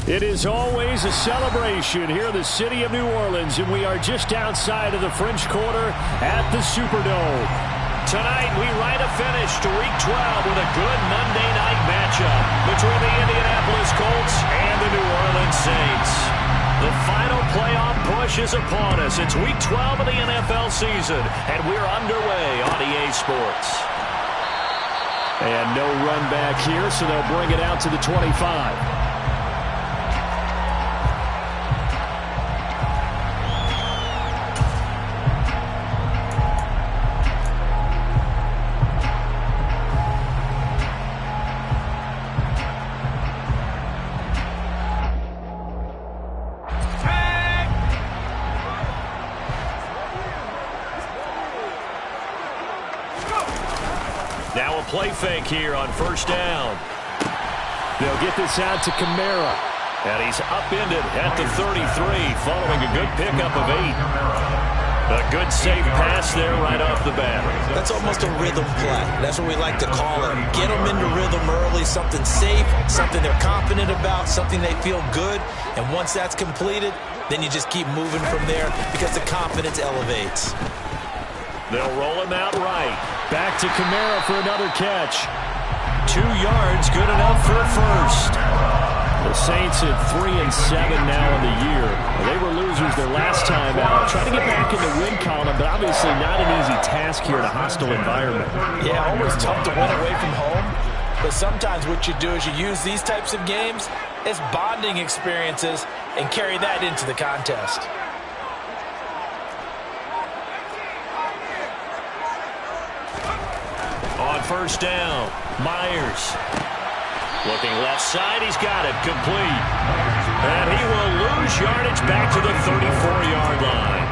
It is always a celebration here in the city of New Orleans, and we are just outside of the French Quarter at the Superdome. Tonight, we write a finish to Week 12 with a good Monday night matchup between the Indianapolis Colts and the New Orleans Saints. The final playoff push is upon us. It's Week 12 of the NFL season, and we're underway on EA Sports. And no run back here, so they'll bring it out to the 25. Now a play fake here on first down. They'll get this out to Kamara. And he's upended at the 33 following a good pickup of 8. A good safe pass there right off the bat. That's almost a rhythm play. That's what we like to call it. Get them into rhythm early, something safe, something they're confident about, something they feel good. And once that's completed, then you just keep moving from there because the confidence elevates. They'll roll him out right. Back to Kamara for another catch. 2 yards, good enough for a first. The Saints at 3-7 now in the year. They were losers their last time out. Trying to get back in the win column, but obviously not an easy task here in a hostile environment. Yeah, always tough to win away from home. But sometimes what you do is you use these types of games as bonding experiences and carry that into the contest. On first down, Myers. Looking left side, he's got it, complete. And he will lose yardage back to the 34-yard line.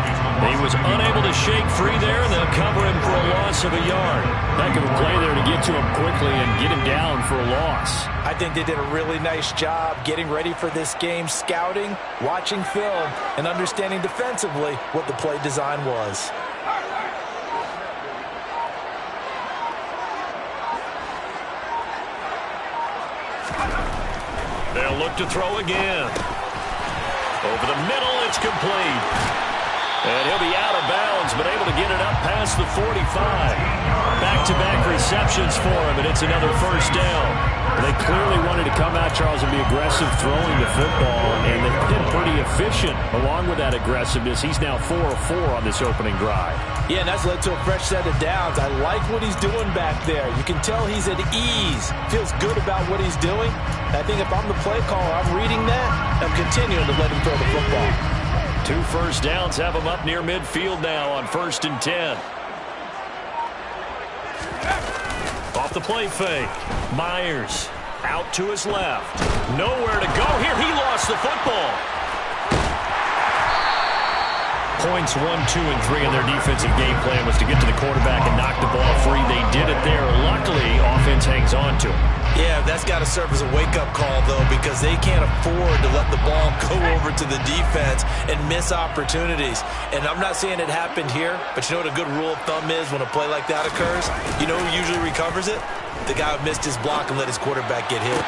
He was unable to shake free there, and they'll cover him for a loss of a yard. Heck of a play there to get to him quickly and get him down for a loss. I think they did a really nice job getting ready for this game, scouting, watching film, and understanding defensively what the play design was. They'll look to throw again. Over the middle, it's complete. And he'll be out of bounds, but able to get it up past the 45. Back-to-back receptions for him, and it's another first down. They clearly wanted to come out, Charles, and be aggressive throwing the football, and they've been pretty efficient along with that aggressiveness. He's now 4 of 4 on this opening drive. Yeah, and that's led to a fresh set of downs. I like what he's doing back there. You can tell he's at ease, feels good about what he's doing. I think if I'm the play caller, I'm reading that, I'm continuing to let him throw the football. 2 first downs have him up near midfield now on 1st and 10. Off the play fake. Myers out to his left. Nowhere to go here. He lost the football. Points 1, 2, and 3 in their defensive game plan was to get to the quarterback and knock the ball free. They did it there. Luckily, offense hangs on to it. Yeah, that's got to serve as a wake-up call, though, because they can't afford to let the ball go over to the defense and miss opportunities. And I'm not saying it happened here, but you know what a good rule of thumb is when a play like that occurs? You know who usually recovers it? The guy who missed his block and let his quarterback get hit.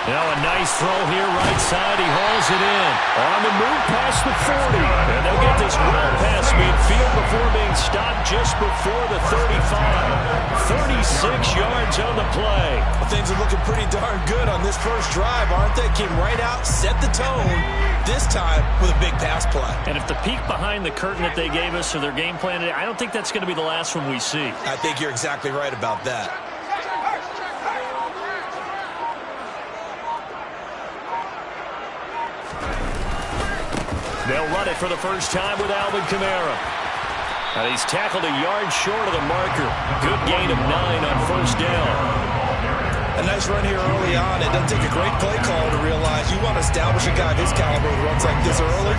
Now a nice throw here, right side. He hauls it in. On the move past the 40. And they'll get this well past midfield before being stopped just before the 35. 36 yards on the play. Well, things are looking pretty darn good on this first drive, aren't they? Came right out, set the tone, this time with a big pass play. And if the peek behind the curtain that they gave us or their game plan, I don't think that's going to be the last one we see. I think you're exactly right about that. They'll run it for the first time with Alvin Kamara. And he's tackled a yard short of the marker. Good gain of 9 on first down. A nice run here early on. It doesn't take a great play call to realize you want to establish a guy of his caliber who runs like this early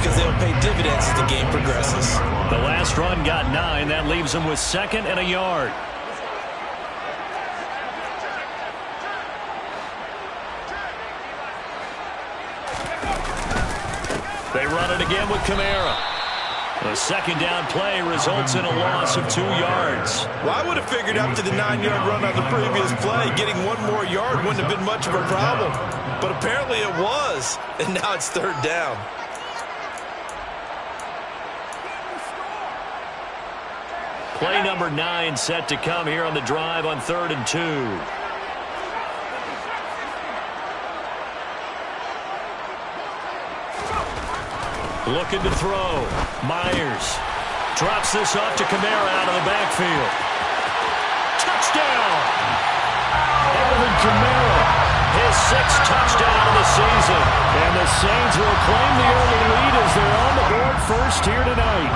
because they'll pay dividends as the game progresses. The last run got 9. That leaves him with 2nd and a yard. They run it again with Kamara. The second down play results in a loss of 2 yards. Well, I would have figured after the 9-yard run on the previous play, getting 1 more yard wouldn't have been much of a problem. but apparently it was. And now it's third down. Play number 9 set to come here on the drive on 3rd and 2. Looking to throw. Myers drops this off to Kamara out of the backfield. Touchdown! Alvin Kamara. His 6th touchdown of the season. And the Saints will claim the early lead as they're on the board first here tonight.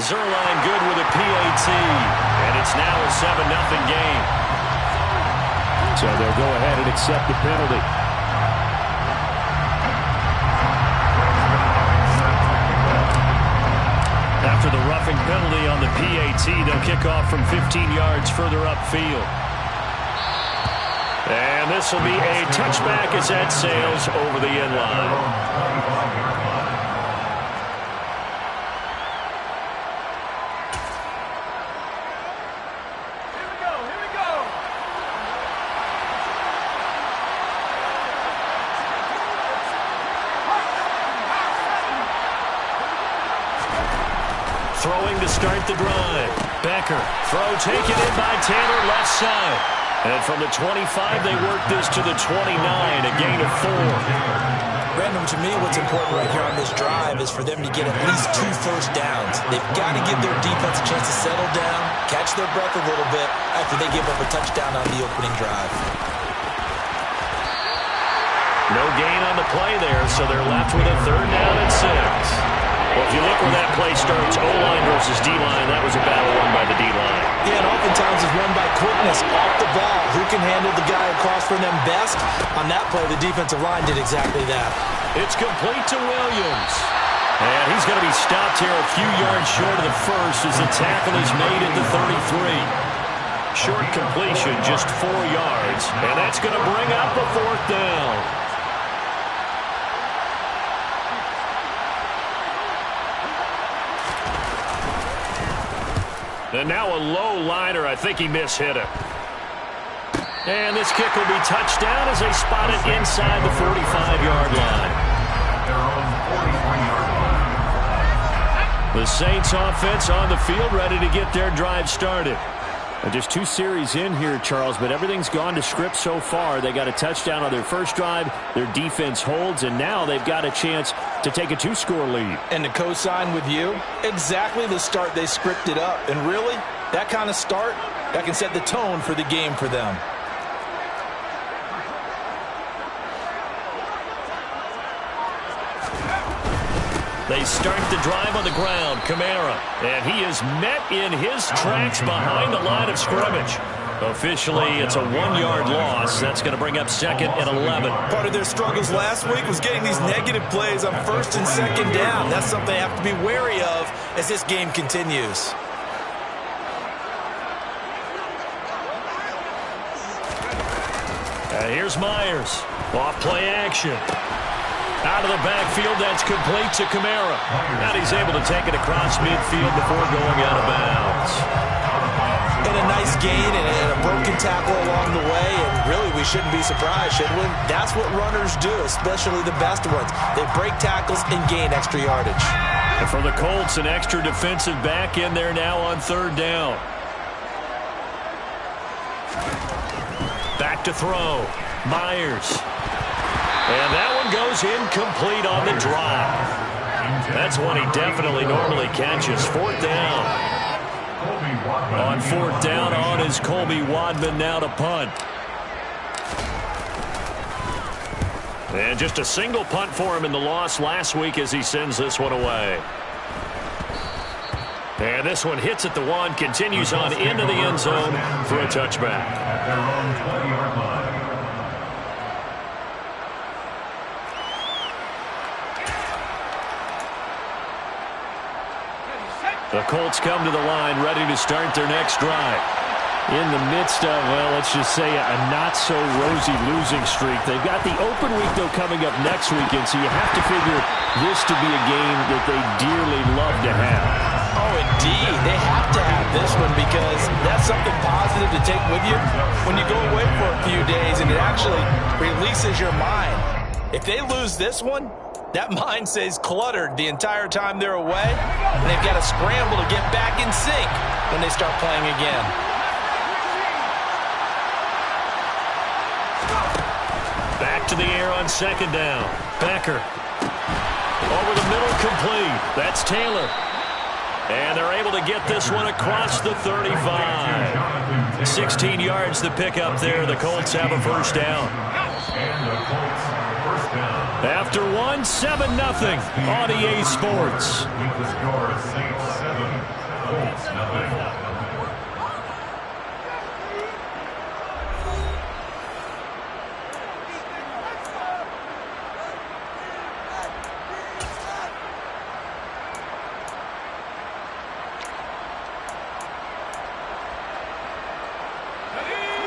Zerline good with a PAT, and it's now a 7-0 game. So they'll go ahead and accept the penalty. After the roughing penalty on the PAT, they'll kick off from 15 yards further upfield. And this will be a touchback as that sails over the end line. Throwing to start the drive. Becker. Throw taken in by Tanner left side. And from the 25, they work this to the 29, a gain of 4. Random, to me, what's important right here on this drive is for them to get at least 2 first downs. They've got to give their defense a chance to settle down, catch their breath a little bit after they give up a touchdown on the opening drive. No gain on the play there, so they're left with a 3rd down and 6. Well, if you look where that play starts, O-line versus D-line, that was a battle won by the D-line. Yeah, and oftentimes it's won by quickness off the ball. Who can handle the guy across from them best? On that play, the defensive line did exactly that. It's complete to Williams. And he's going to be stopped here a few yards short of the first as the tackle is made at the 33. Short completion, just 4 yards. And that's going to bring up a 4th down. And now a low liner. I think he mishit it. And this kick will be touchdown as they spot it inside the 45-yard line. The Saints offense on the field ready to get their drive started. Just 2 series in here, Charles, but everything's gone to script so far. They got a touchdown on their first drive. Their defense holds, and now they've got a chance to take a 2-score lead. And to co-sign with you, exactly the start they scripted up. And really, that kind of start, that can set the tone for the game for them. They start the drive on the ground. Kamara. And he is met in his tracks behind the line of scrimmage. Officially, it's a 1-yard loss. That's going to bring up 2nd and 11. Part of their struggles last week was getting these negative plays on 1st and 2nd down. That's something they have to be wary of as this game continues. Here's Myers. Off play action. Out of the backfield, that's complete to Kamara. And he's able to take it across midfield before going out of bounds. And a nice gain and a broken tackle along the way. And really, we shouldn't be surprised, should we? That's what runners do, especially the best ones. They break tackles and gain extra yardage. And for the Colts, an extra defensive back in there now on 3rd down. Back to throw. Myers. And that one goes incomplete on the drive. That's one he definitely normally catches. 4th down. On 4th down on is Colby Wadman now to punt. And just a single punt for him in the loss last week as he sends this one away. And this one hits at the 1, continues on into the end zone for a touchback. The Colts come to the line ready to start their next drive. in the midst of, well, let's just say a not-so-rosy losing streak. They've got the open week, though, coming up next weekend, so you have to figure this to be a game that they dearly love to have. Oh, indeed. They have to have this one because that's something positive to take with you when you go away for a few days, and it actually releases your mind. If they lose this one, that mind stays cluttered the entire time they're away, and they've got to scramble to get back in sync when they start playing again. Back to the air on second down. Becker. Over the middle, complete. That's Taylor. And they're able to get this one across the 35. 16 yards to pick up there. The Colts have a first down. After one, 7-0 on EA Sports.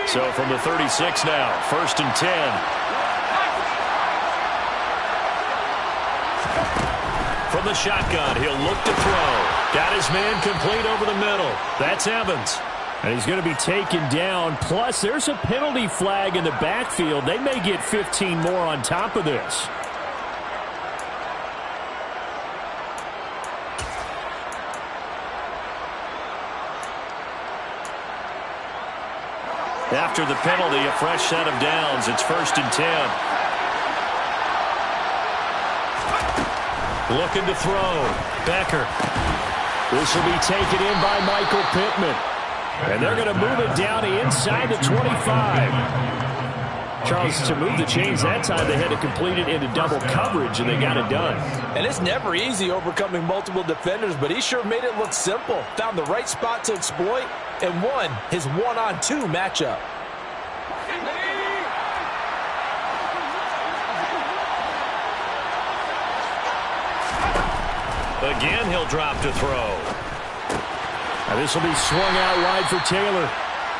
So from the 36 now, 1st and 10. From the shotgun, he'll look to throw. Got his man complete over the middle. That's Evans. And he's going to be taken down. Plus, there's a penalty flag in the backfield. They may get 15 more on top of this. After the penalty, a fresh set of downs. It's 1st and 10. Looking to throw. Becker. This will be taken in by Michael Pittman. And they're going to move it down inside the 25. Charles, to move the chains that time, they had to complete it into double coverage, and they got it done. And it's never easy overcoming multiple defenders, but he sure made it look simple. Found the right spot to exploit and won his one-on-two matchup. Again, he'll drop to throw. Now this will be swung out wide for Taylor.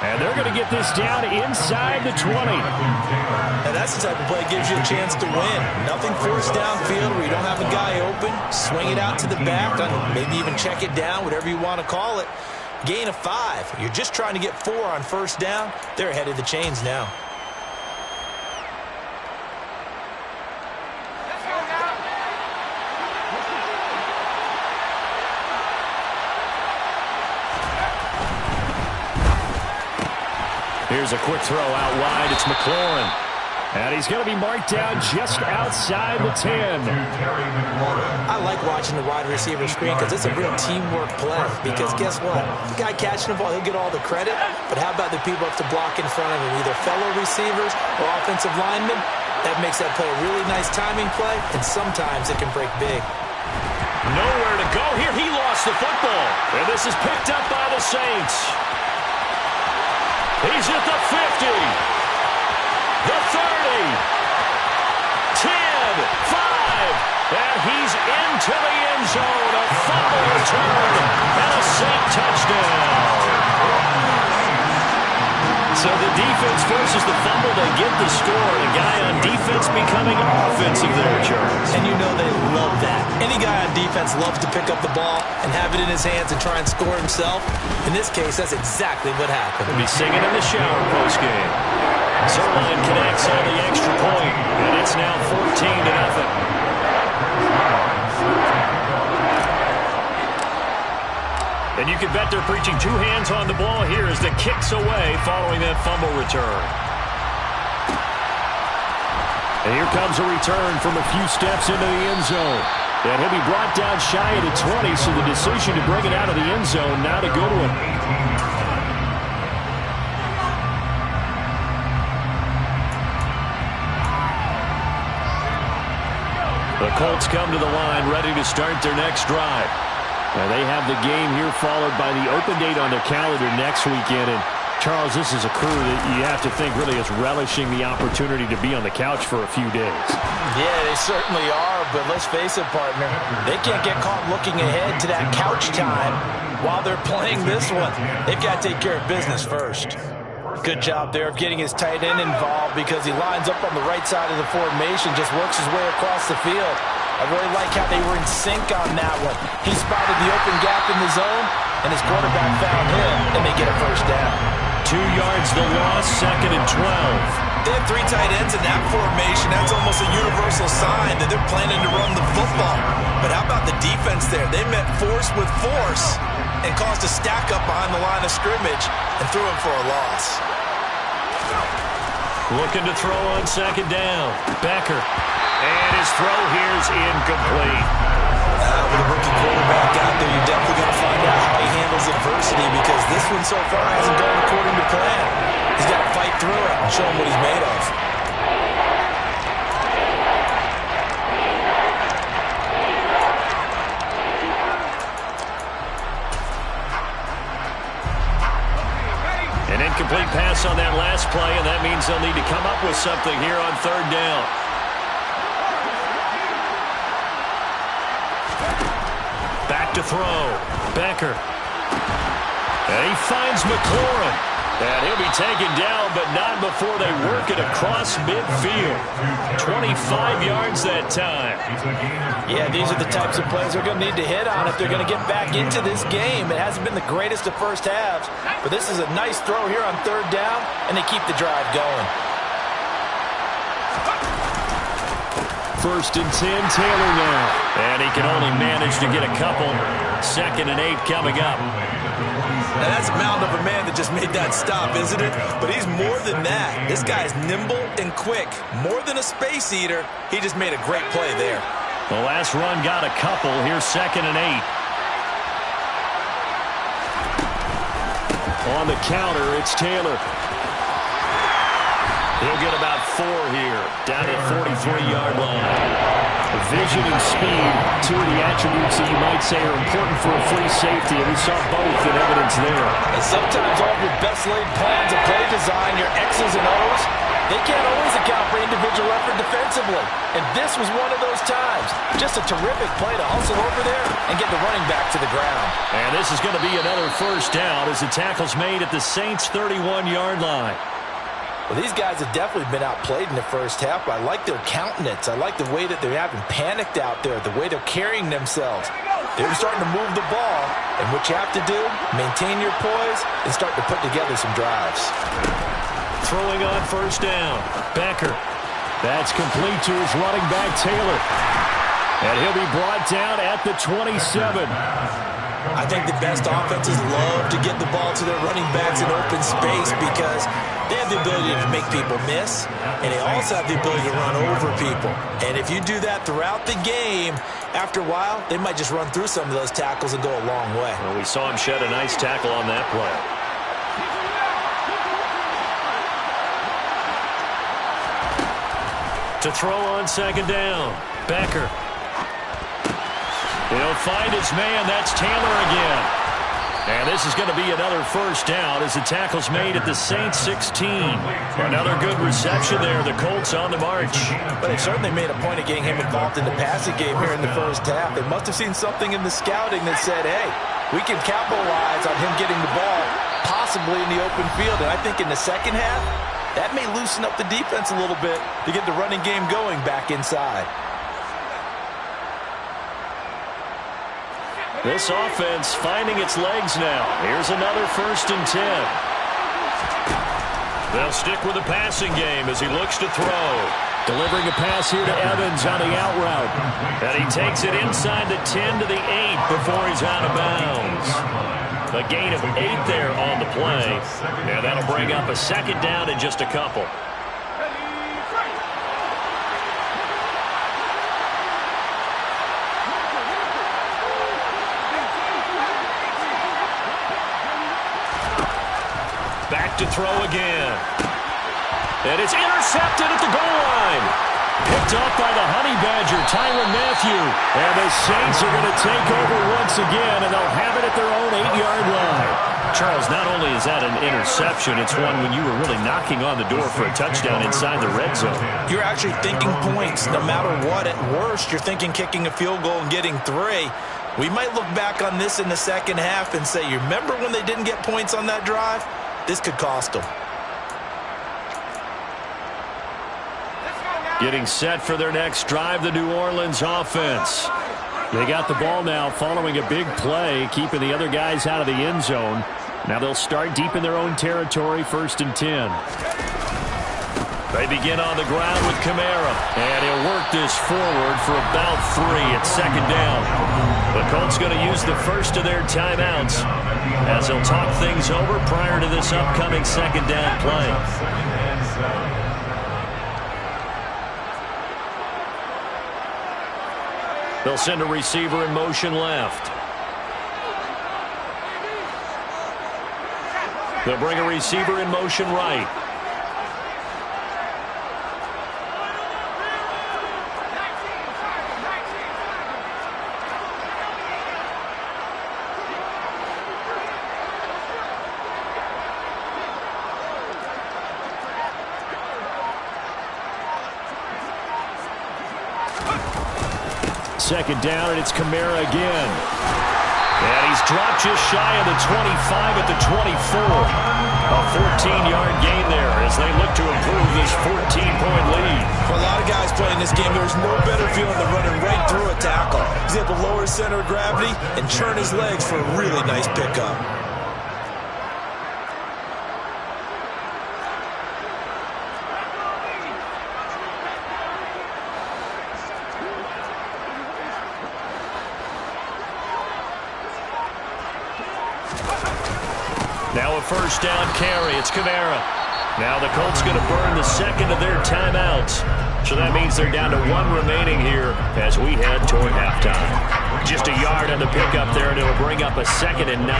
And they're going to get this down inside the 20. Now that's the type of play that gives you a chance to win. Nothing forced downfield where you don't have a guy open. Swing it out to the back, maybe even check it down, whatever you want to call it. Gain of 5. You're just trying to get 4 on first down. They're ahead of the chains now. Here's a quick throw out wide. It's McLaurin. And he's going to be marked down just outside the 10. I like watching the wide receiver screen because it's a real teamwork play. Because guess what? The guy catching the ball, he'll get all the credit. But how about the people up to block in front of him? Either fellow receivers or offensive linemen. That makes that play a really nice timing play. And sometimes it can break big. Nowhere to go here. He lost the football. And this is picked up by the Saints. He's at the 50. The 30. 10. 5. And he's into the end zone. A fumble return. And a Saint touchdown. So the defense forces the fumble. They get the score. The guy on defense becoming offensive there, Charles. And you know they love that. Any guy on defense loves to pick up the ball and have it in his hands and try and score himself. In this case, that's exactly what happened. He'll be singing in the shower postgame. Zerline connects on the extra point, and it's now 14-0. And you can bet they're preaching 2 hands on the ball here as the kick's away following that fumble return. And here comes a return from a few steps into the end zone. And he'll be brought down shy of the 20, so the decision to bring it out of the end zone, not a good one. The Colts come to the line ready to start their next drive. Now they have the game here followed by the open date on their calendar next weekend. And Charles, this is a crew that you have to think really is relishing the opportunity to be on the couch for a few days. Yeah, they certainly are, but let's face it, partner. They can't get caught looking ahead to that couch time while they're playing this one, they've got to take care of business first. Good job there of getting his tight end involved because he lines up on the right side of the formation, just works his way across the field. I really like how they were in sync on that one. He spotted the open gap in the zone, and his quarterback found him, and they get a first down. 2 yards the loss, 2nd and 12. They have 3 tight ends in that formation. That's almost a universal sign that they're planning to run the football. But how about the defense there? They met force with force and caused a stack up behind the line of scrimmage and threw him for a loss. Looking to throw on 2nd down. Becker. And his throw here is incomplete. With a rookie quarterback out there, you're definitely going to find out how he handles adversity because this one so far hasn't gone according to plan. He's got to fight through it and show him what he's made of. An incomplete pass on that last play, and that means they'll need to come up with something here on 3rd down. Back to throw. Becker. And he finds McLaurin. And he'll be taken down, but not before they work it across midfield. 25 yards that time. Yeah, these are the types of plays they're going to need to hit on if they're going to get back into this game. It hasn't been the greatest of first halves, but this is a nice throw here on 3rd down, and they keep the drive going. 1st and 10, Taylor now. And he can only manage to get a couple. 2nd and 8 coming up. Now that's a mound of a man that just made that stop, isn't it? But he's more than that. This guy's nimble and quick. More than a space eater, he just made a great play there. The last run got a couple. Here's 2nd and 8. On the counter, it's Taylor. He'll get about 4 here, down at 43-yard line. Vision and speed, 2 of the attributes that you might say are important for a free safety, and we saw both in evidence there. And sometimes all of your best laid plans of play design, your X's and O's, they can't always account for individual effort defensively. And this was one of those times. Just a terrific play to hustle over there and get the running back to the ground. And this is going to be another first down as the tackle's made at the Saints' 31-yard line. Well, these guys have definitely been outplayed in the first half, but I like their countenance. I like the way that they're having panicked out there, the way they're carrying themselves. They're starting to move the ball, and what you have to do, maintain your poise and start to put together some drives. Throwing on 1st down, Becker. That's complete to his running back, Taylor. And he'll be brought down at the 27. I think the best offenses love to get the ball to their running backs in open space because they have the ability to make people miss, and they also have the ability to run over people. And if you do that throughout the game, after a while, they might just run through some of those tackles and go a long way. Well, we saw him shed a nice tackle on that play. To throw on 2nd down, Becker. He'll find his man. That's Taylor again. And this is going to be another first down as the tackle's made at the Saints 16. Another good reception there. The Colts on the march. But they certainly made a point of getting him involved in the passing game here in the first half. They must have seen something in the scouting that said, hey, we can capitalize on him getting the ball possibly in the open field. And I think in the second half, that may loosen up the defense a little bit to get the running game going back inside. This offense finding its legs now. Here's another 1st and 10. They'll stick with the passing game as he looks to throw. Delivering a pass here to Evans on the out route. And he takes it inside the 10 to the 8 before he's out of bounds. A gain of 8 there on the play. And that'll bring up a 2nd down in just a couple. Back to throw again. And it's intercepted at the goal line. Picked up by the Honey Badger, Tyrann Mathieu. And the Saints are going to take over once again, and they'll have it at their own 8-yard line. Charles, not only is that an interception, it's one when you were really knocking on the door for a touchdown inside the red zone. You're actually thinking points no matter what. At worst, you're thinking kicking a field goal and getting 3. We might look back on this in the second half and say, you remember when they didn't get points on that drive? This could cost them. Getting set for their next drive, the New Orleans offense. They got the ball now following a big play, keeping the other guys out of the end zone. Now they'll start deep in their own territory, 1st and 10. They begin on the ground with Kamara, and he'll work this forward for about 3 at 2nd down. The Colts going to use the first of their timeouts as they'll talk things over prior to this upcoming 2nd down play. They'll send a receiver in motion left. They'll bring a receiver in motion right. Second down, and it's Kamara again. And he's dropped just shy of the 25 at the 24. A 14-yard gain there as they look to improve this 14-point lead. For a lot of guys playing this game, there's no better feeling than running right through a tackle. He's able to lower his center of gravity and churn his legs for a really nice pickup. Now a 1st down carry. It's Kamara. Now the Colts going to burn the second of their timeouts. So that means they're down to 1 remaining here as we head toward halftime. Just a yard on the pickup there, and it'll bring up a 2nd and 9.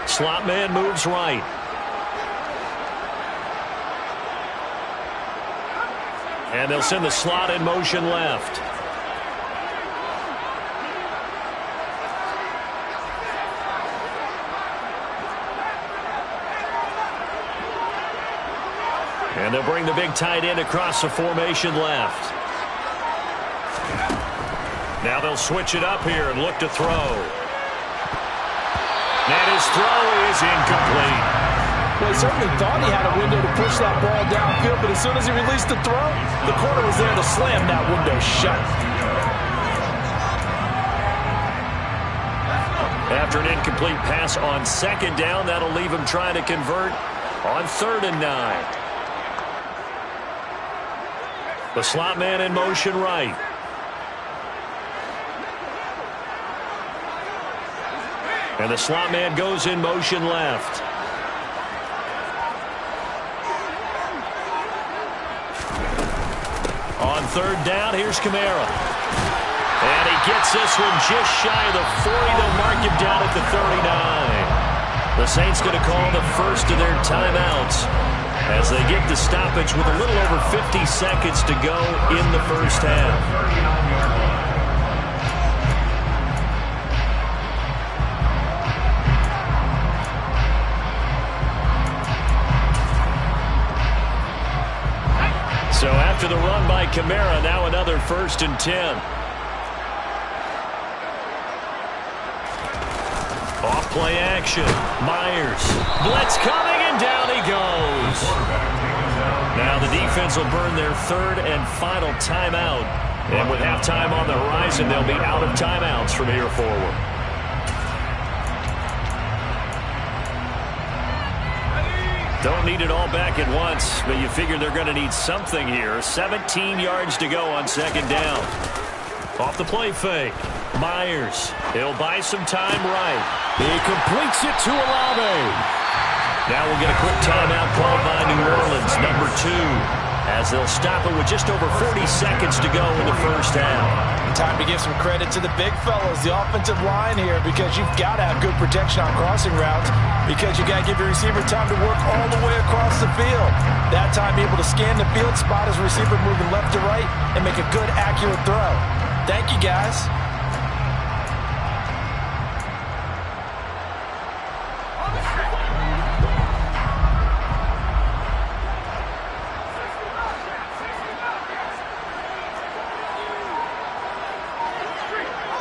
Slot man moves right. And they'll send the slot in motion left. And they'll bring the big tight end across the formation left. Now they'll switch it up here and look to throw. And his throw is incomplete. Well, he certainly thought he had a window to push that ball downfield, but as soon as he released the throw, the corner was there to slam that window shut. After an incomplete pass on 2nd down, that'll leave him trying to convert on 3rd and 9. The slot man in motion right. And the slot man goes in motion left. On 3rd down, here's Kamara. And he gets this one just shy of the 40. They'll mark him down at the 39. The Saints going to call the first of their timeouts as they get the stoppage with a little over 50 seconds to go in the first half. So after the run by Kamara, now another 1st and 10. Off play action. Myers. Blitz coming, and down he goes. Now the defense will burn their 3rd and final timeout. And with halftime on the horizon, they'll be out of timeouts from here forward. Don't need it all back at once, but you figure they're going to need something here. 17 yards to go on 2nd down. Off the play fake. Myers. He'll buy some time right. He completes it to Olave. Now we'll get a quick timeout called by New Orleans, number 2, as they'll stop it with just over 40 seconds to go in the first half. Time to give some credit to the big fellas, the offensive line here, because you've got to have good protection on crossing routes, because you got to give your receiver time to work all the way across the field. That time, be able to scan the field, spot his receiver moving left to right, and make a good, accurate throw. Thank you, guys.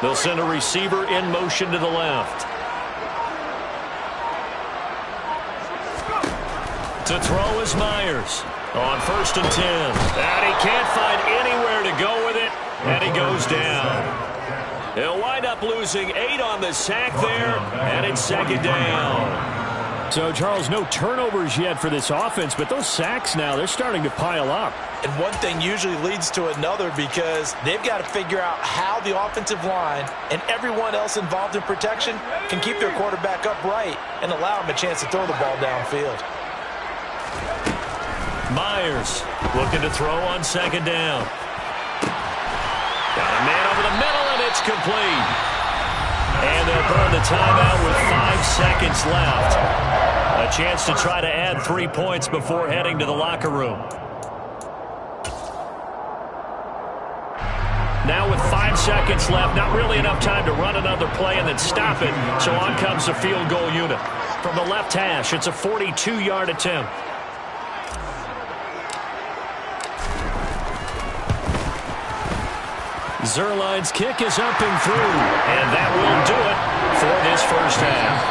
They'll send a receiver in motion to the left. To throw is Myers on 1st and 10. And he can't find anywhere to go with it, and he goes down. He'll wind up losing 8 on the sack there, and it's 2nd down. So, Charles, no turnovers yet for this offense, but those sacks now, they're starting to pile up. And one thing usually leads to another because they've got to figure out how the offensive line and everyone else involved in protection can keep their quarterback upright and allow him a chance to throw the ball downfield. Myers looking to throw on 2nd down. Got a man over the middle, and it's complete. And they'll burn the timeout with 5 seconds left. A chance to try to add 3 points before heading to the locker room. Now with 5 seconds left, not really enough time to run another play and then stop it. So on comes the field goal unit. From the left hash, it's a 42-yard attempt. Zerline's kick is up and through, and that will do it for this first half.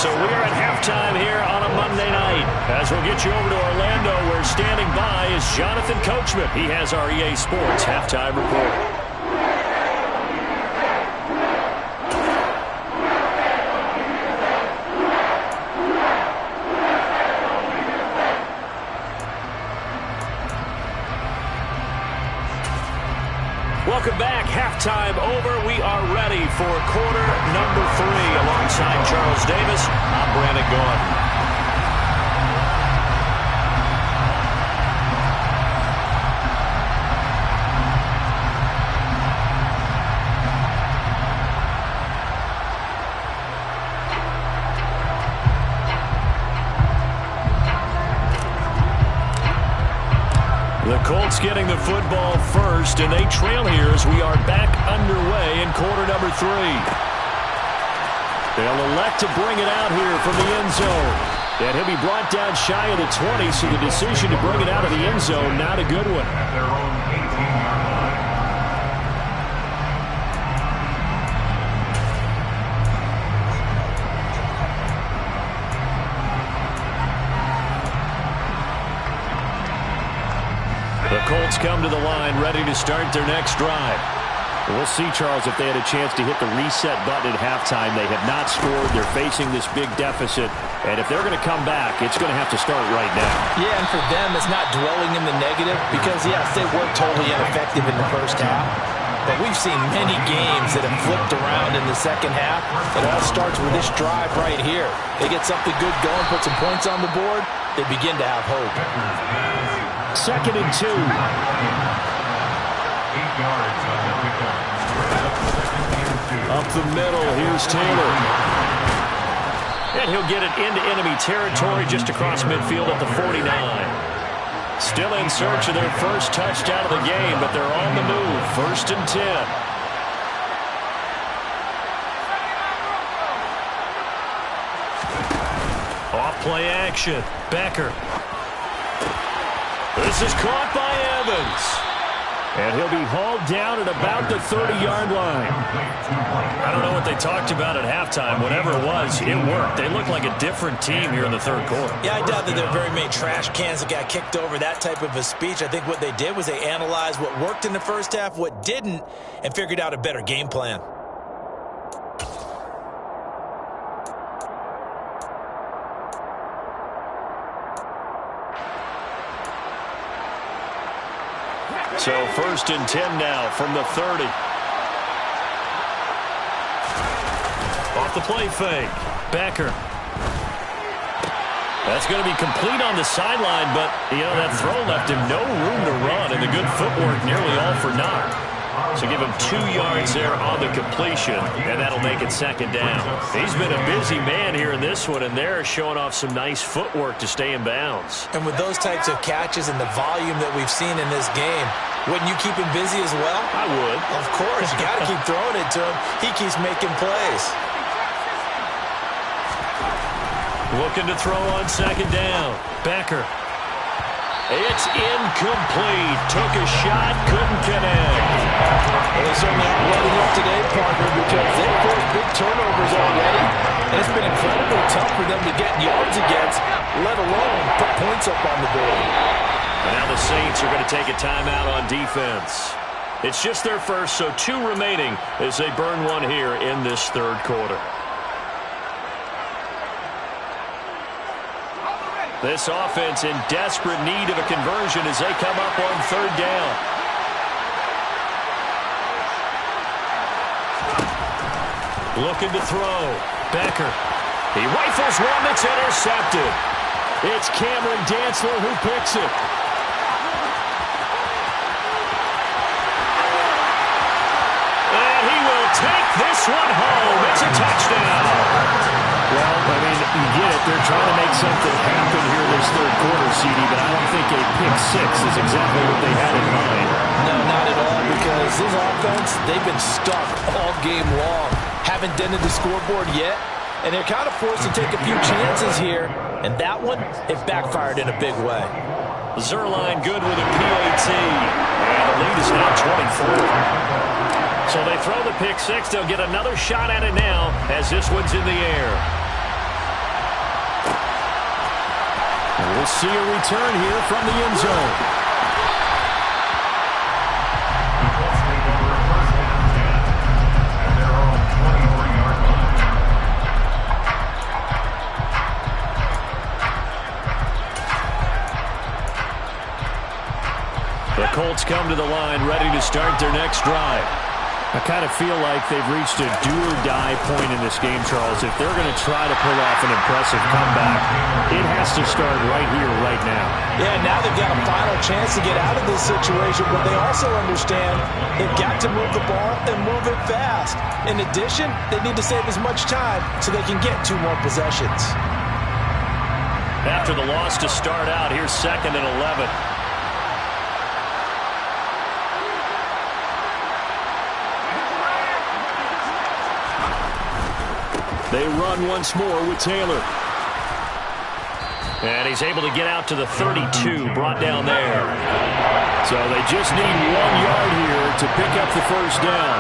So we are at halftime here on a Monday night. As we'll get you over to Orlando, where standing by is Jonathan Coachman. He has our EA Sports halftime report. Welcome back. Halftime over. We are ready for quarter number 3. Alongside Charles Davis, I'm Brandon Gaudin. The Colts getting the football first, and they trail here as we are back underway in quarter number 3. They'll elect to bring it out here from the end zone. And he'll be brought down shy of the 20, so the decision to bring it out of the end zone, not a good one. The Colts come to the line, ready to start their next drive. We'll see, Charles, if they had a chance to hit the reset button at halftime. They have not scored. They're facing this big deficit. And if they're going to come back, it's going to have to start right now. Yeah, and for them, it's not dwelling in the negative because, yes, they were totally ineffective in the first half. But we've seen many games that have flipped around in the second half. It all starts with this drive right here. They get something good going, put some points on the board, they begin to have hope. 2nd and 2. 8 yards on the pickup. Up the middle, here's Taylor. And he'll get it into enemy territory just across midfield at the 49. Still in search of their first touchdown of the game, but they're on the move. 1st and 10. Off play action. Becker. This is caught by Evans. And he'll be hauled down at about the 30-yard line. I don't know what they talked about at halftime. Whatever it was, it worked. They look like a different team here in the third quarter. Yeah, I doubt that there are very many trash cans that got kicked over, that type of a speech. I think what they did was they analyzed what worked in the first half, what didn't, and figured out a better game plan. So 1st and 10 now from the 30. Off the play fake. Becker. That's going to be complete on the sideline, but, that throw left him no room to run, and the good footwork nearly all for naught. So give him 2 yards there on the completion, and that'll make it 2nd down. He's been a busy man here in this one, and they're showing off some nice footwork to stay in bounds. And with those types of catches and the volume that we've seen in this game, wouldn't you keep him busy as well? I would. Of course. You got to keep throwing it to him. He keeps making plays. Looking to throw on 2nd down. Becker. It's incomplete. Took a shot, couldn't connect. Well, they certainly aren't letting up today, partner, because they've forced big turnovers already. And it's been incredibly tough for them to get yards against, let alone put points up on the board. And now the Saints are going to take a timeout on defense. It's just their first, so 2 remaining as they burn one here in this third quarter. This offense in desperate need of a conversion as they come up on third down. Looking to throw. Becker. He rifles one that's intercepted. It's Cameron Dantzler who picks it. And he will take this one home. It's a touchdown. Well, I mean, you get it. They're trying to make something happen here this third quarter, CD, but I don't think a pick 6 is exactly what they had in mind. No, not at all, because this offense, they've been stuck all game long. Haven't dented the scoreboard yet, and they're kind of forced to take a few chances here, and that one, it backfired in a big way. Zerline good with a PAT, and the lead is now 24. So they throw the pick 6. They'll get another shot at it now as this one's in the air. We'll see a return here from the end zone. The Colts come to the line ready to start their next drive. I kind of feel like they've reached a do-or-die point in this game, Charles. If they're going to try to pull off an impressive comeback, it has to start right here, right now. Yeah, now they've got a final chance to get out of this situation, but they also understand they've got to move the ball and move it fast. In addition, they need to save as much time so they can get 2 more possessions. After the loss to start out, here's 2nd and 11. They run once more with Taylor. And he's able to get out to the 32, brought down there. So they just need 1 yard here to pick up the first down.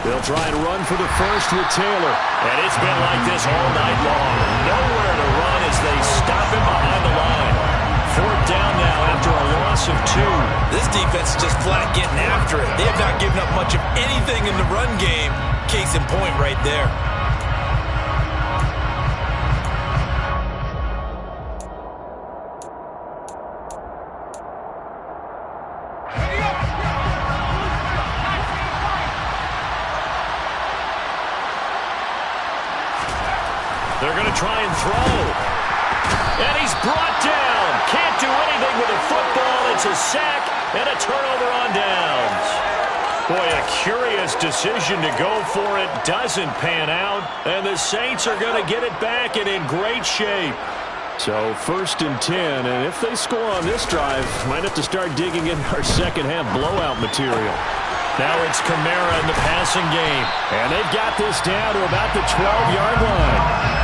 They'll try and run for the first with Taylor. And it's been like this all night long. Nowhere to run as they stop him behind the line. 4th down now after a loss of 2. This defense is just flat getting after it. They have not given up much of anything in the run game. Case in point right there. They're going to try and throw. And he's brought down. Can't do anything with a football. It's a sack and a turnover on downs. Boy, a curious decision to go for it. Doesn't pan out. And the Saints are going to get it back and in great shape. So 1st and 10, and if they score on this drive, might have to start digging in our second half blowout material. Now it's Kamara in the passing game. And they've got this down to about the 12-yard line.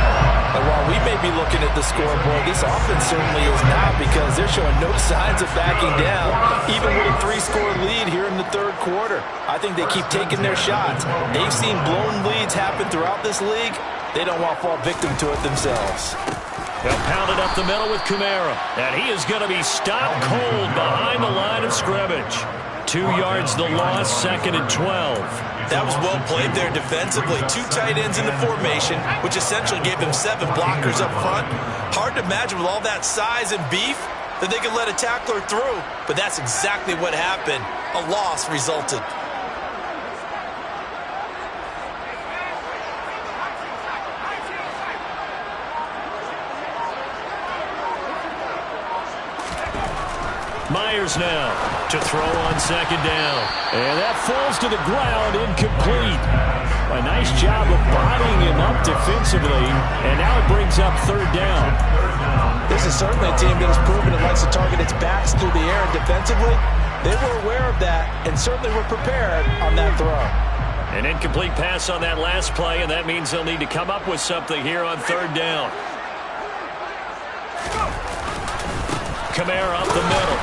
And while we may be looking at the scoreboard, this offense certainly is not, because they're showing no signs of backing down, even with a 3-score lead here in the third quarter. I think they keep taking their shots. They've seen blown leads happen throughout this league. They don't want to fall victim to it themselves. They'll pound it up the middle with Kamara. And he is going to be stopped cold behind the line of scrimmage. 2 yards the loss, 2nd and 12. That was well played there defensively. 2 tight ends in the formation, which essentially gave them 7 blockers up front. Hard to imagine with all that size and beef that they could let a tackler through. But that's exactly what happened. A loss resulted. Myers now to throw on 2nd down. And that falls to the ground, incomplete. A nice job of bodying him up defensively, and now it brings up 3rd down. This is certainly a team that has proven it likes to target its backs through the air, and defensively, they were aware of that and certainly were prepared on that throw. An incomplete pass on that last play, and that means they'll need to come up with something here on 3rd down. Kamara up the middle.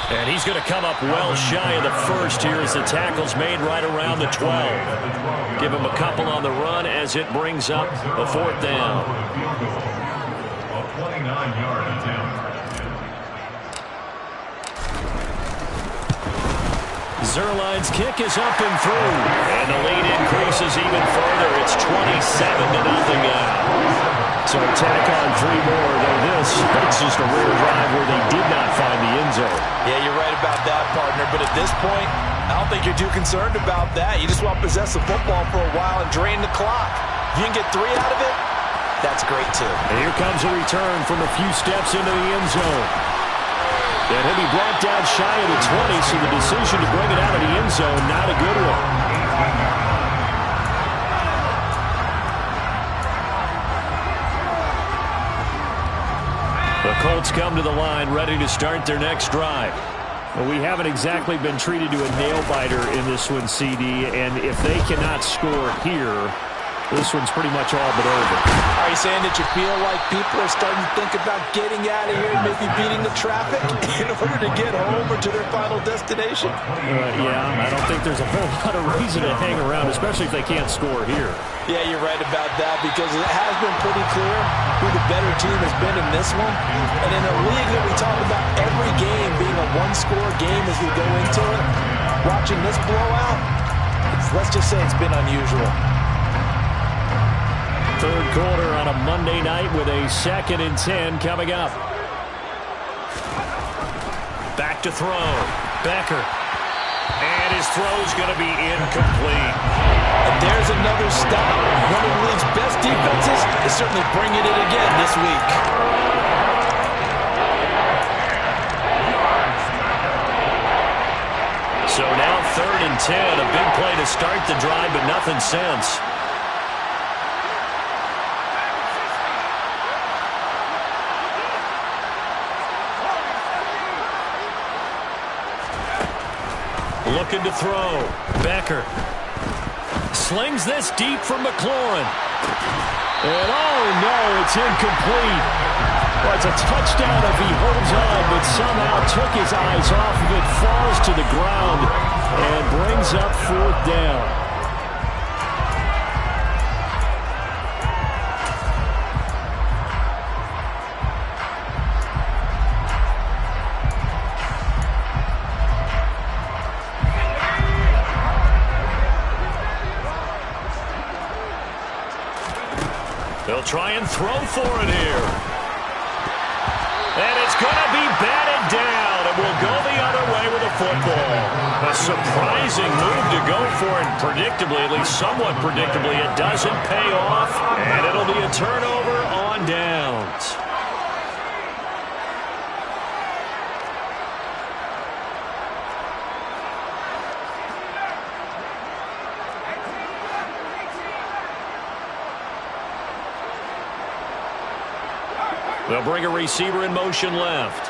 And he's going to come up well shy of the first here as the tackle's made right around the 12. Give him a couple on the run as it brings up a fourth down. A 29-yard attempt. Zerline's kick is up and through. And the lead increases even further. It's 27-0 now. So tack on 3 more, though this is just a rare drive where they did not find the end zone. Yeah, you're right about that, partner. But at this point, I don't think you're too concerned about that. You just want to possess the football for a while and drain the clock. If you can get 3 out of it, that's great, too. And here comes a return from a few steps into the end zone. And he'll be brought down shy of the 20, so the decision to bring it out of the end zone, not a good one. The Colts come to the line ready to start their next drive. Well, we haven't exactly been treated to a nail-biter in this one, CD, and if they cannot score here, this one's pretty much all but over. Are you saying that you feel like people are starting to think about getting out of here and maybe beating the traffic in order to get home or to their final destination? Yeah, I don't think there's a whole lot of reason to hang around, especially if they can't score here. Yeah, you're right about that because it has been pretty clear who the better team has been in this one. And in a league that we talk about every game being a one-score game as we go into it, watching this blowout, let's just say it's been unusual. Third quarter on a Monday night with a 2nd and 10 coming up. Back to throw. Becker. And his throw's going to be incomplete. And there's another stop. One of the league's best defenses is certainly bringing it again this week. So now 3rd and 10. A big play to start the drive, but nothing since. Looking to throw. Becker slings this deep for McLaurin. And oh no, it's incomplete. Well, it's a touchdown if he holds on, but somehow took his eyes off of it, falls to the ground, and brings up 4th down. They'll try and throw for it here. And it's going to be batted down. It will go the other way with the football. A surprising move to go for it. Predictably, at least somewhat predictably, it doesn't pay off. And it'll be a turnover on downs. They'll bring a receiver in motion left.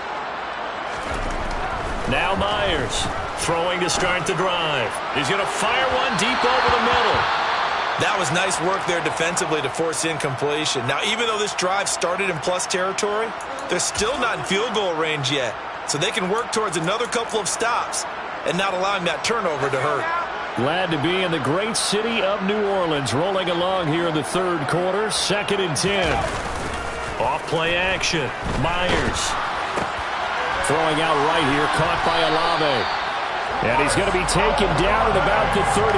Now Myers throwing to start the drive. He's going to fire one deep over the middle. That was nice work there defensively to force incompletion. Now, even though this drive started in plus territory, they're still not in field goal range yet. So they can work towards another couple of stops and not allowing that turnover to hurt. Glad to be in the great city of New Orleans, rolling along here in the 3rd quarter, 2nd and 10. Off play action. Myers throwing out right here, caught by Olave. And he's going to be taken down at about the 33.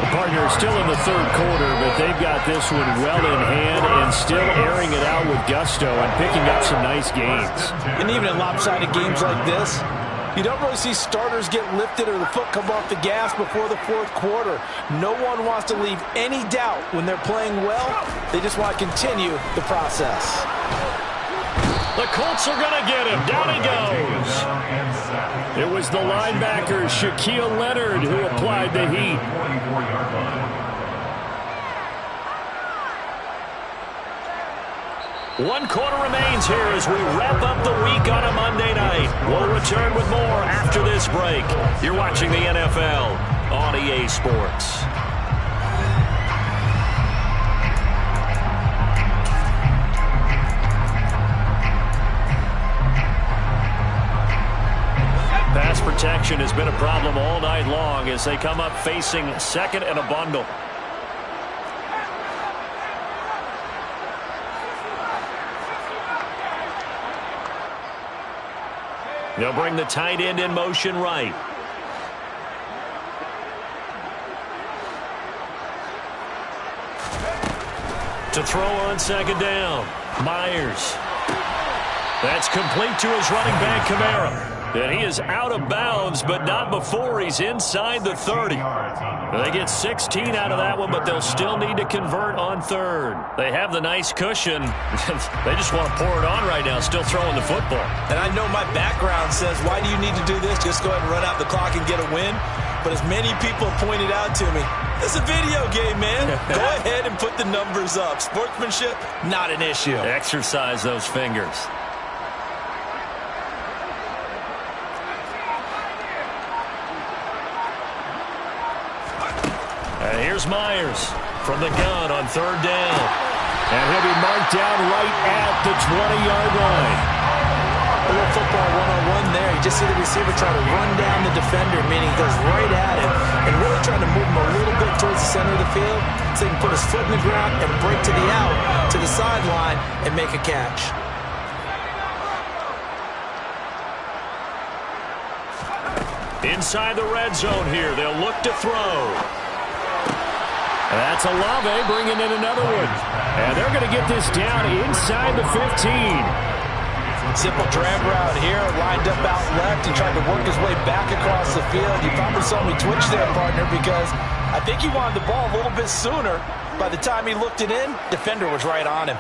The partner is still in the 3rd quarter, but they've got this one well in hand and still airing it out with gusto and picking up some nice gains. And even in lopsided games like this, you don't really see starters get lifted or the foot come off the gas before the 4th quarter. No one wants to leave any doubt when they're playing well. They just want to continue the process. The Colts are going to get him. Down he goes. It was the linebacker, Shaquille Leonard, who applied the heat. One quarter remains here as we wrap up the week on a Monday night. We'll return with more after this break. You're watching the NFL on EA Sports. protection has been a problem all night long as they come up facing second and a bundle. They'll bring the tight end in motion right. To throw on second down. Myers. That's complete to his running back, Kamara. And he is out of bounds, but not before he's inside the 30. They get 16 out of that one, but they'll still need to convert on third. They have the nice cushion. They just want to pour it on right now, still throwing the football. And I know my background says, why do you need to do this? Just go ahead and run out the clock and get a win. But as many people pointed out to me, it's a video game, man. Go ahead and put the numbers up. Sportsmanship, not an issue. Exercise those fingers. And here's Myers from the gun on third down. And he'll be marked down right at the 20-yard line. A little football one-on-one there. You just see the receiver try to run down the defender, meaning he goes right at him and really trying to move him a little bit towards the center of the field so he can put his foot in the ground and break to the out, to the sideline, and make a catch. Inside the red zone here, they'll look to throw. That's Olave bringing in another one. And they're going to get this down inside the 15. Simple drag route here, lined up out left. He tried to work his way back across the field. You probably saw me twitch there, partner, because I think he wanted the ball a little bit sooner. By the time he looked it in, defender was right on him.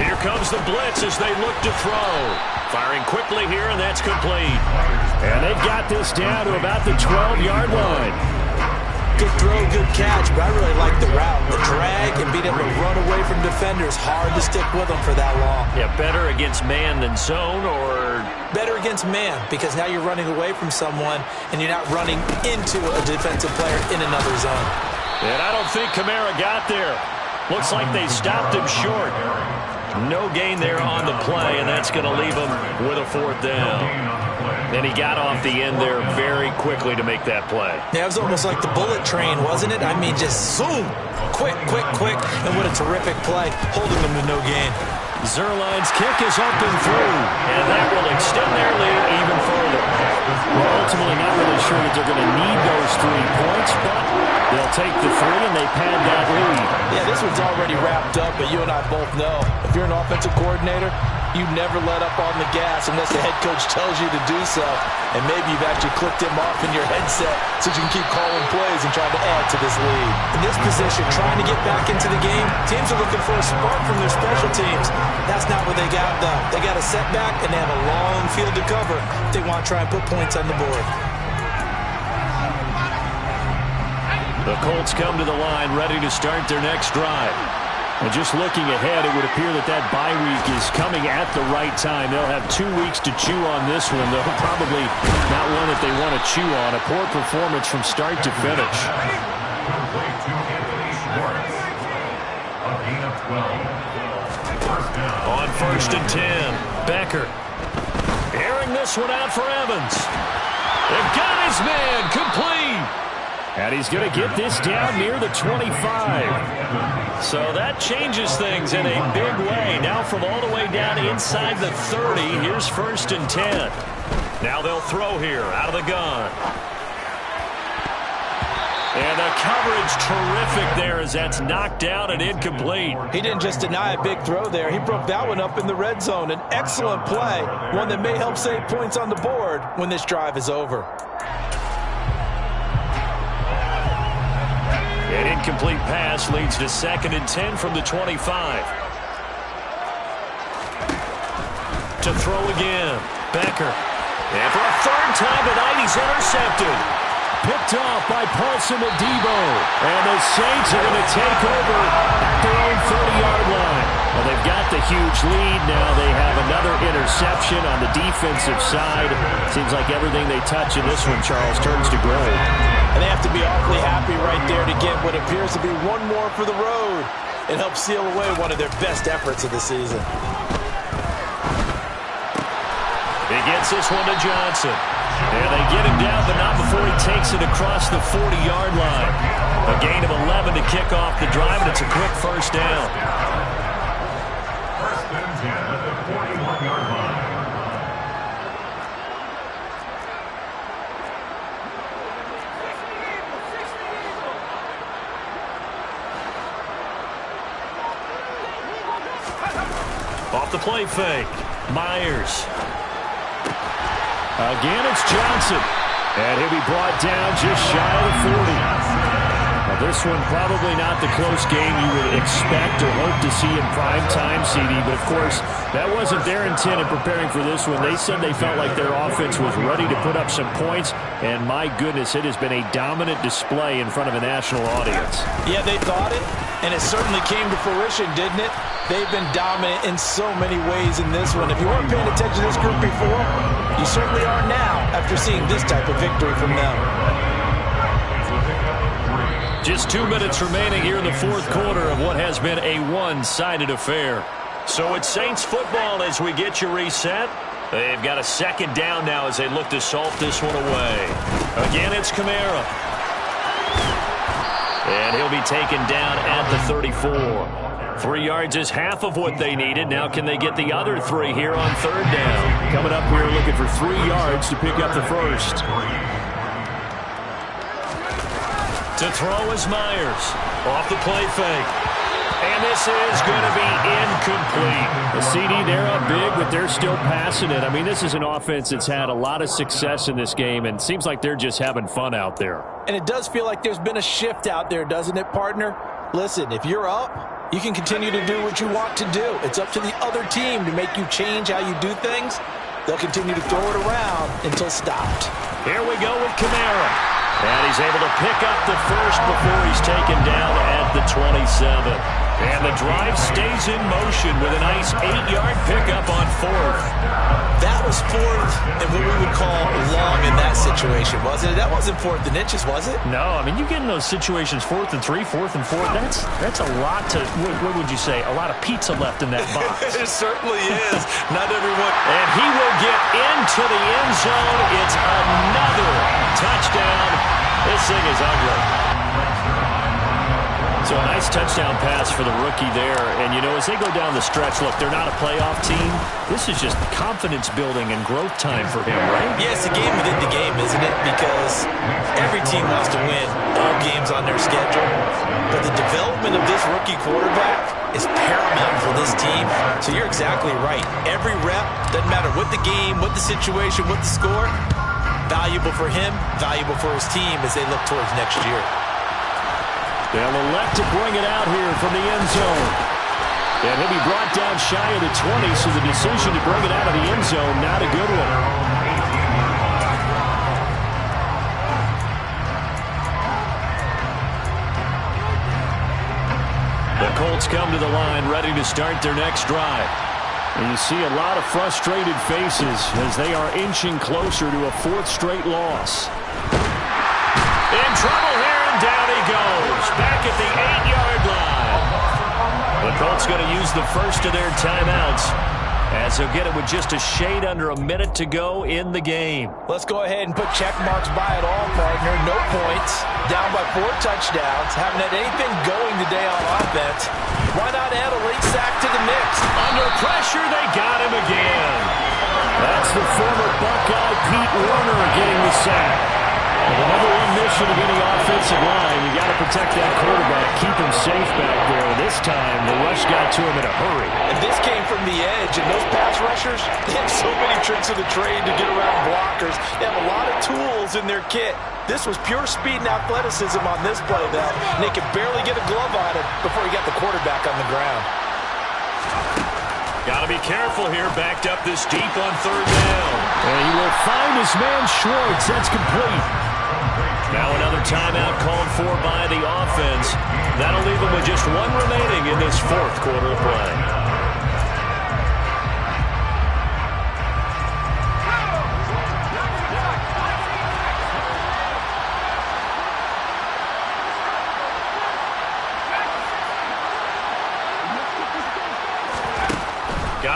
Here comes the blitz as they look to throw. Firing quickly here, and that's complete. And they've got this down to about the 12-yard line. Good throw, good catch, but I really like the route. The drag and being able to run away from defenders. Hard to stick with them for that long. Yeah, better against man than zone, or? Better against man, because now you're running away from someone, and you're not running into a defensive player in another zone. And I don't think Kamara got there. Looks like they stopped him short. No gain there on the play, and that's going to leave him with a fourth down. And he got off the end there very quickly to make that play. Yeah, it was almost like the bullet train, wasn't it? I mean, just zoom, quick, quick, quick, and what a terrific play, holding them to no gain. Zerline's kick is up and through, and that will extend their lead even further. Well, ultimately not really sure that they're going to need those 3 points, but they'll take the 3 and they pad that lead. Yeah, this one's already wrapped up, but you and I both know, if you're an offensive coordinator, you never let up on the gas unless the head coach tells you to do so. And maybe you've actually clicked him off in your headset so you can keep calling plays and trying to add to this lead. In this position, trying to get back into the game, teams are looking for a spark from their special teams. That's not what they got, though. They got a setback, and they have a long field to cover if they want to try and put points on the board. The Colts come to the line ready to start their next drive. And just looking ahead, it would appear that that bye week is coming at the right time. They'll have 2 weeks to chew on this one, though probably not one that they want to chew on. A poor performance from start to finish. On 1st and 10, Becker. Airing this one out for Evans. They've got his man complete. And he's going to get this down near the 25. So that changes things in a big way. Now from all the way down inside the 30, here's 1st and 10. Now they'll throw here out of the gun. And the coverage terrific there as that's knocked down and incomplete. He didn't just deny a big throw there. He broke that one up in the red zone. An excellent play, one that may help save points on the board when this drive is over. An incomplete pass leads to 2nd and 10 from the 25. To throw again, Becker. And for a 3rd time tonight, he's intercepted. Picked off by Paulson Adebo. And the Saints are going to take over at their own 30-yard line. Well, they've got the huge lead now. They have another interception on the defensive side. Seems like everything they touch in this one, Charles, turns to gold. And they have to be awfully happy right there to get what appears to be one more for the road. and help seal away one of their best efforts of the season. He gets this one to Johnson. And they get him down, but not before he takes it across the 40-yard line. A gain of 11 to kick off the drive, and it's a quick first down. First and 10 at the 41-yard line. Off the play fake. Myers. Again, it's Johnson. And he'll be brought down just shy of the 40. Now, this one probably not the close game you would expect or hope to see in prime time, CD. But, of course, that wasn't their intent in preparing for this one. They said they felt like their offense was ready to put up some points. And, my goodness, it has been a dominant display in front of a national audience. Yeah, they thought it, and it certainly came to fruition, didn't it? They've been dominant in so many ways in this one. If you weren't paying attention to this group before, you certainly are now after seeing this type of victory from them. Just 2 minutes remaining here in the fourth quarter of what has been a one-sided affair. So it's Saints football as we get you reset. They've got a second down now as they look to salt this one away. Again, it's Kamara. And he'll be taken down at the 34. 3 yards is half of what they needed. Now can they get the other 3 here on third down? Coming up, we're looking for 3 yards to pick up the first. To throw is Myers. Off the play fake. And this is going to be incomplete. The CD, they're up big, but they're still passing it. I mean, this is an offense that's had a lot of success in this game, and it seems like they're just having fun out there. And it does feel like there's been a shift out there, doesn't it, partner? Listen, if you're up, you can continue to do what you want to do. It's up to the other team to make you change how you do things. They'll continue to throw it around until stopped. Here we go with Kamara. And he's able to pick up the first before he's taken down at the 27. And the drive stays in motion with a nice 8-yard pickup on fourth. That was fourth and what we would call long in that situation, wasn't it? That wasn't fourth and inches, was it? No, I mean, you get in those situations 4th and 3, 4th and 4. That's a lot to, what would you say, a lot of pizza left in that box. It certainly is. Not everyone. And he will get into the end zone. It's another touchdown. This thing is ugly. So a nice touchdown pass for the rookie there. And, you know, as they go down the stretch, look, they're not a playoff team. This is just confidence building and growth time for him, right? Yeah, it's a game within the game, isn't it? Because every team wants to win all games on their schedule. But the development of this rookie quarterback is paramount for this team. So you're exactly right. Every rep, doesn't matter what the game, what the situation, what the score, valuable for him, valuable for his team as they look towards next year. They'll elect to bring it out here from the end zone. And he'll be brought down shy of the 20, so the decision to bring it out of the end zone, not a good one. The Colts come to the line, ready to start their next drive. And you see a lot of frustrated faces as they are inching closer to a 4th straight loss. In trouble here, and down he goes. Back at the 8-yard line. The Colts going to use the first of their timeouts as they'll get it with just a shade under a minute to go in the game. Let's go ahead and put check marks by it all, partner. No points. Down by 4 touchdowns. Haven't had anything going today on offense. Why not add a late sack to the mix? Under pressure, they got him again. That's the former Buckeye Pete Warner getting the sack. The number one mission of any offensive line, you got to protect that quarterback, keep him safe back there. This time, the rush got to him in a hurry. And this came from the edge, and those pass rushers, they have so many tricks of the trade to get around blockers. They have a lot of tools in their kit. This was pure speed and athleticism on this play, though, and they could barely get a glove on it before he got the quarterback on the ground. Got to be careful here, backed up this deep on third down. And he will find his man Schwartz. That's complete. Now another timeout called for by the offense. That'll leave them with just one remaining in this fourth quarter of play.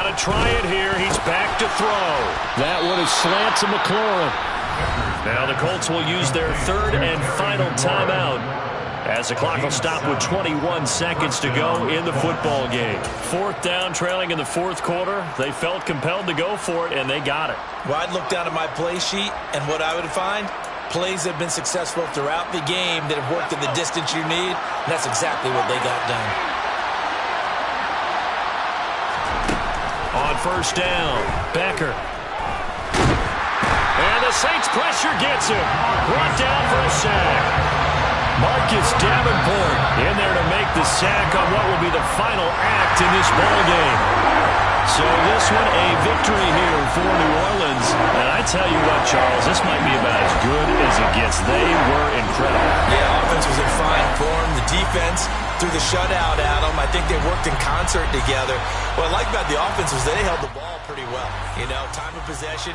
got to try it here. He's back to throw. That one is slant to McLaurin. Now the Colts will use their third and final timeout as the clock will stop with 21 seconds to go in the football game. Fourth down, trailing in the fourth quarter. They felt compelled to go for it, and they got it. Well, I'd look down at my play sheet, and what I would find, plays have been successful throughout the game that have worked at the distance you need, and that's exactly what they got done. On first down, Becker. And the Saints pressure gets him. Brought down for a sack. Marcus Davenport in there to make the sack on what will be the final act in this ball game. So this one a victory here for New Orleans. And I tell you what, Charles, this might be about as good as it gets. They were incredible. Yeah, offense was in fine form. The defense threw the shutout at them. I think they worked in concert together. What I like about the offense was they held the ball pretty well. You know, time of possession.